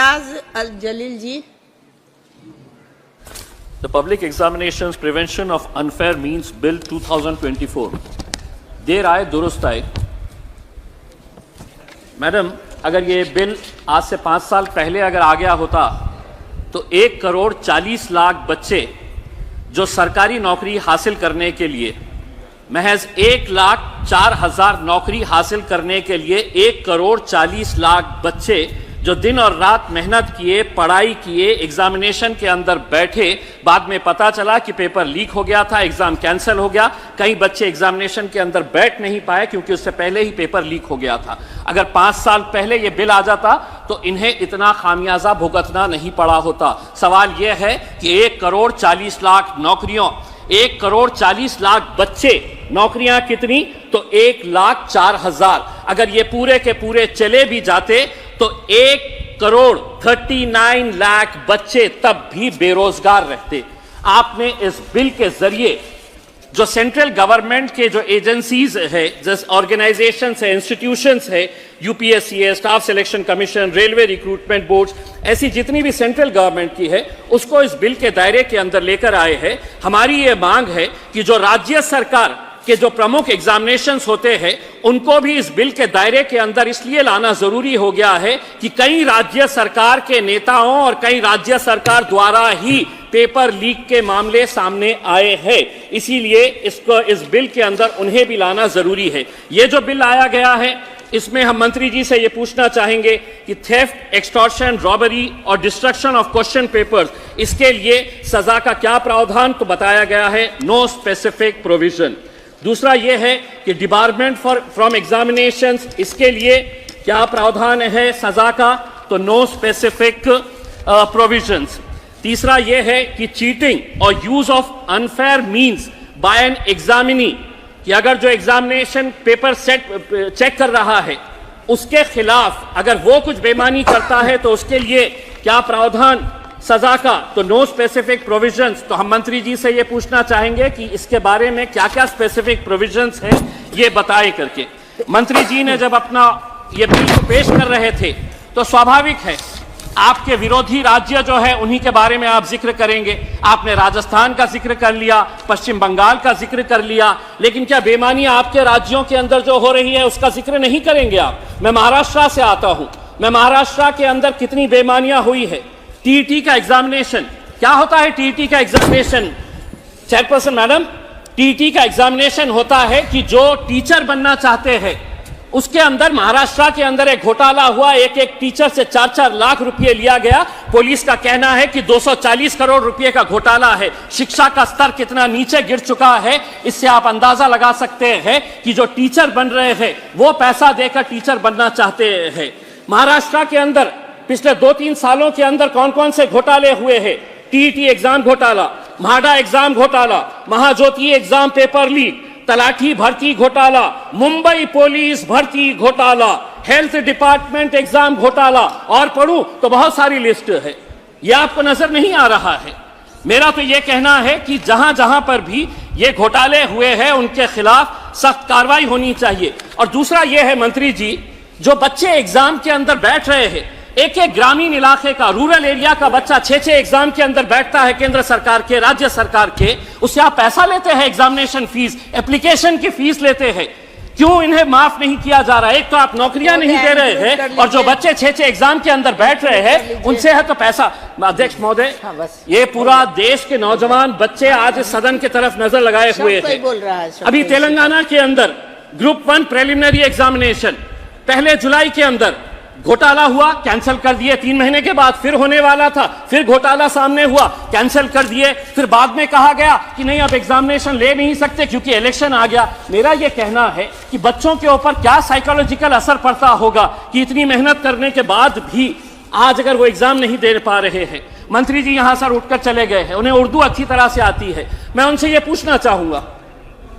Riyaz Al Jalil ji. The Public Examinations Prevention of Unfair Means Bill 2024 देर आए दुरुस्त आए। Madam, अगर ये बिल आज से 5 साल पहले अगर आ गया होता तो 1,40,00,000 बच्चे जो सरकारी नौकरी हासिल करने के लिए, महज 1,04,000 नौकरी हासिल करने के लिए 1,40,00,000 बच्चे जो दिन और रात मेहनत किए, पढ़ाई किए, एग्जामिनेशन के अंदर बैठे, बाद में पता चला कि पेपर लीक हो गया था, एग्जाम कैंसिल हो गया, कई बच्चे एग्जामिनेशन के अंदर बैठ नहीं पाए क्योंकि उससे पहले ही पेपर लीक हो गया था। अगर 5 साल पहले ये बिल आ जाता तो इन्हें इतना खामियाजा भुगतना नहीं पड़ा होता। सवाल यह है कि 1,40,00,000 नौकरियों, 1,40,00,000 बच्चे, नौकरियां कितनी? तो 1,04,000। अगर ये पूरे के पूरे चले भी जाते तो 1,39,00,000 बच्चे तब भी बेरोजगार रहते। आपने इस बिल के जरिए जो सेंट्रल गवर्नमेंट के जो एजेंसीज है, जिस ऑर्गेनाइजेशंस है, इंस्टीट्यूशंस है, यूपीएससी है, staff selection commission, railway recruitment boards, ऐसी जितनी भी सेंट्रल गवर्नमेंट की है, उसको इस बिल के दायरे के अंदर लेकर आए हैं। हमारी ये मांग है कि जो राज्य सरकार के जो प्रमुख एग्जामिनेशंस होते हैं उनको भी इस बिल के दायरे के अंदर इसलिए लाना जरूरी हो गया है कि कई राज्य सरकार के नेताओं और कई राज्य सरकार द्वारा ही पेपर लीक के मामले सामने आए हैं। इसीलिए इसको इस बिल के अंदर उन्हें भी लाना जरूरी है। ये जो बिल आया गया है इसमें हम मंत्री जी से ये पूछना चाहेंगे कि थेफ्ट, एक्सटॉर्शन, रॉबरी और डिस्ट्रक्शन ऑफ क्वेश्चन पेपर्स, इसके लिए सजा का क्या प्रावधान? तो बताया गया है नो स्पेसिफिक प्रोविजन। दूसरा यह है कि डिबारमेंट फ्रॉम एग्जामिनेशंस, इसके लिए क्या प्रावधान है सजा का? तो नो स्पेसिफिक प्रोविजंस। तीसरा यह है कि चीटिंग और use of unfair means by an examinee, कि अगर जो एग्जामिनेशन पेपर सेट चेक कर रहा है उसके खिलाफ अगर वो कुछ बेईमानी करता है तो उसके लिए क्या प्रावधान सजा का? तो नो स्पेसिफिक प्रोविजंस। तो हम मंत्री जी से ये पूछना चाहेंगे कि इसके बारे में क्या क्या स्पेसिफिक प्रोविजंस हैं ये बताए करके। मंत्री जी ने जब अपना ये बिल को पेश कर रहे थे तो स्वाभाविक है आपके विरोधी राज्य जो है उन्हीं के बारे में आप जिक्र करेंगे। आपने राजस्थान का जिक्र कर लिया, पश्चिम बंगाल का जिक्र कर लिया, लेकिन क्या बेईमानी आपके राज्यों के अंदर जो हो रही है उसका जिक्र नहीं करेंगे आप? मैं महाराष्ट्र से आता हूं, मैं महाराष्ट्र के अंदर कितनी बेईमानियां हुई है। टीईटी का एग्जामिनेशन, क्या होता है टीईटी का एग्जामिनेशन? चेयरपर्सन मैडम, टीईटी का एग्जामिनेशन होता है कि जो टीचर बनना चाहते हैं उसके अंदर महाराष्ट्र के अंदर एक घोटाला हुआ, एक टीचर से 4-4 लाख रुपए लिया गया। पुलिस का कहना है कि 240 करोड़ रुपए का घोटाला है। शिक्षा का स्तर कितना नीचे गिर चुका है इससे आप अंदाजा लगा सकते हैं कि जो टीचर बन रहे हैं वो पैसा देकर टीचर बनना चाहते हैं। महाराष्ट्र के अंदर पिछले 2-3 सालों के अंदर कौन कौन से घोटाले हुए हैं? टीईटी एग्जाम घोटाला, म्हाडा एग्जाम घोटाला, महाज्योति एग्जाम पेपर लीक, तलाठी भर्ती घोटाला, मुंबई पुलिस भर्ती घोटाला, हेल्थ डिपार्टमेंट एग्जाम घोटाला, और पढ़ूं तो बहुत सारी लिस्ट है। यह आपको नजर नहीं आ रहा है? मेरा तो यह कहना है कि जहां जहां पर भी ये घोटाले हुए हैं उनके खिलाफ सख्त कार्रवाई होनी चाहिए। और दूसरा यह है मंत्री जी, जो बच्चे एग्जाम के अंदर बैठ रहे हैं, एक ग्रामीण इलाके का, रूरल एरिया का बच्चा 6-6 एग्जाम के अंदर बैठता है, केंद्र सरकार के, राज्य सरकार के, उससे आप पैसा लेते हैं, एग्जामिनेशन फीस, एप्लीकेशन की फीस लेते हैं। क्यों इन्हें माफ नहीं किया जा रहा है? एक तो आप नौकरियां नहीं दे रहे हैं और जो बच्चे 6-6 एग्जाम के अंदर बैठ रहे हैं उनसे है तो पैसा। अध्यक्ष महोदय, ये पूरा देश के नौजवान बच्चे आज सदन की तरफ नजर लगाए हुए हैं। अभी तेलंगाना के अंदर ग्रुप 1 प्रिलिमिनरी एग्जामिनेशन 1 जुलाई के अंदर घोटाला हुआ, कैंसिल कर दिए। 3 महीने के बाद फिर होने वाला था, फिर घोटाला सामने हुआ, कैंसिल कर दिए। फिर बाद में कहा गया कि नहीं अब एग्जामिनेशन ले नहीं सकते क्योंकि इलेक्शन आ गया। मेरा यह कहना है कि बच्चों के ऊपर क्या साइकोलॉजिकल असर पड़ता होगा कि इतनी मेहनत करने के बाद भी आज अगर वो एग्जाम नहीं दे पा रहे हैं। मंत्री जी यहां से उठकर चले गए हैं, उन्हें उर्दू अच्छी तरह से आती है। मैं उनसे यह पूछना चाहूंगा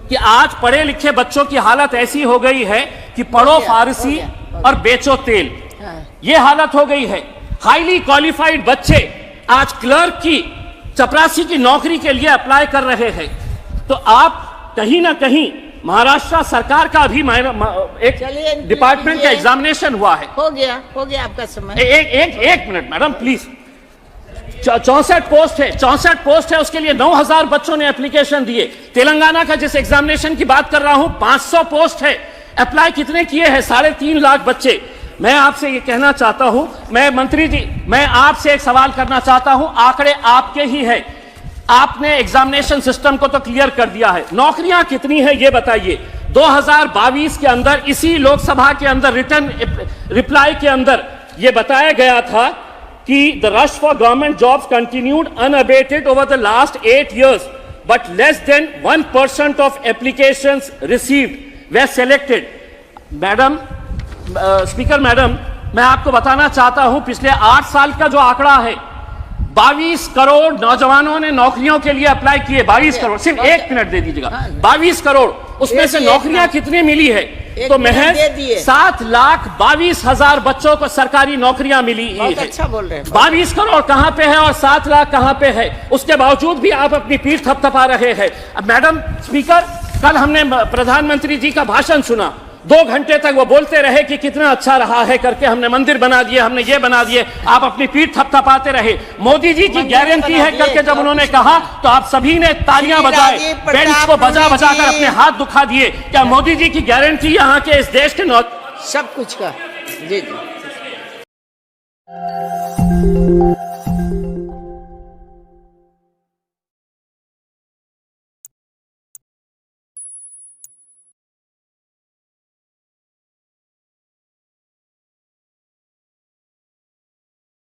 कि आज पढ़े लिखे बच्चों की हालत ऐसी हो गई है कि पढ़ो फारसी और बेचो तेल, ये हालत हो गई है। हाईली क्वालिफाइड बच्चे आज क्लर्क की, चपरासी की नौकरी के लिए अप्लाई कर रहे हैं। तो आप कहीं ना कहीं महाराष्ट्र सरकार का भी एक डिपार्टमेंट का एग्जामिनेशन हुआ है। हो गया आपका समय। एक मिनट मैडम प्लीज। 64 पोस्ट है, 64 पोस्ट है, उसके लिए 9000 बच्चों ने एप्लीकेशन दिए। तेलंगाना का जिस एग्जामिनेशन की बात कर रहा हूं 500 पोस्ट है, अप्लाई कितने किए हैं? 3.5 लाख बच्चे। मैं आपसे ये कहना चाहता हूं, मैं मंत्री जी, मैं आपसे एक सवाल करना चाहता हूं, आंकड़े आपके ही है, आपने एग्जामिनेशन सिस्टम को तो क्लियर कर दिया है, नौकरियां कितनी है ये बताइए। 2022 के अंदर इसी लोकसभा के अंदर रिटर्न रिप्लाई के अंदर यह बताया गया था कि the rush for government jobs continued unabated over the last 8 years, but less than 1% of applications received were selected. Madam, speaker madam, मैं आपको बताना चाहता हूं पिछले 8 साल का जो आंकड़ा है, 22 करोड़ नौजवानों ने नौकरियों के लिए अप्लाई किए। 22 करोड़, सिर्फ 1 मिनट दे दीजिएगा। 22 करोड़, उसमें से नौकरियां कितनी मिली है? तो महज 7,22,000 बच्चों को सरकारी नौकरियां मिली है। अच्छा बोल रहे हैं। 22 करोड़ कहां पे है और 7 लाख कहां पे है? उसके बावजूद भी आप अपनी पीठ थपथपा रहे हैं। अब मैडम स्पीकर, कल हमने प्रधानमंत्री जी का भाषण सुना, 2 घंटे तक वो बोलते रहे कि कितना अच्छा रहा है करके, हमने मंदिर बना दिए, हमने ये बना दिए, आप अपनी पीठ थपथपाते रहे। मोदी जी की गारंटी है करके जब उन्होंने कहा तो आप सभी ने तालियां बजाए, बेंच को बजा बजा कर अपने हाथ दुखा दिए। क्या मोदी जी की गारंटी यहाँ के इस देश के सब कुछ का? जी जी।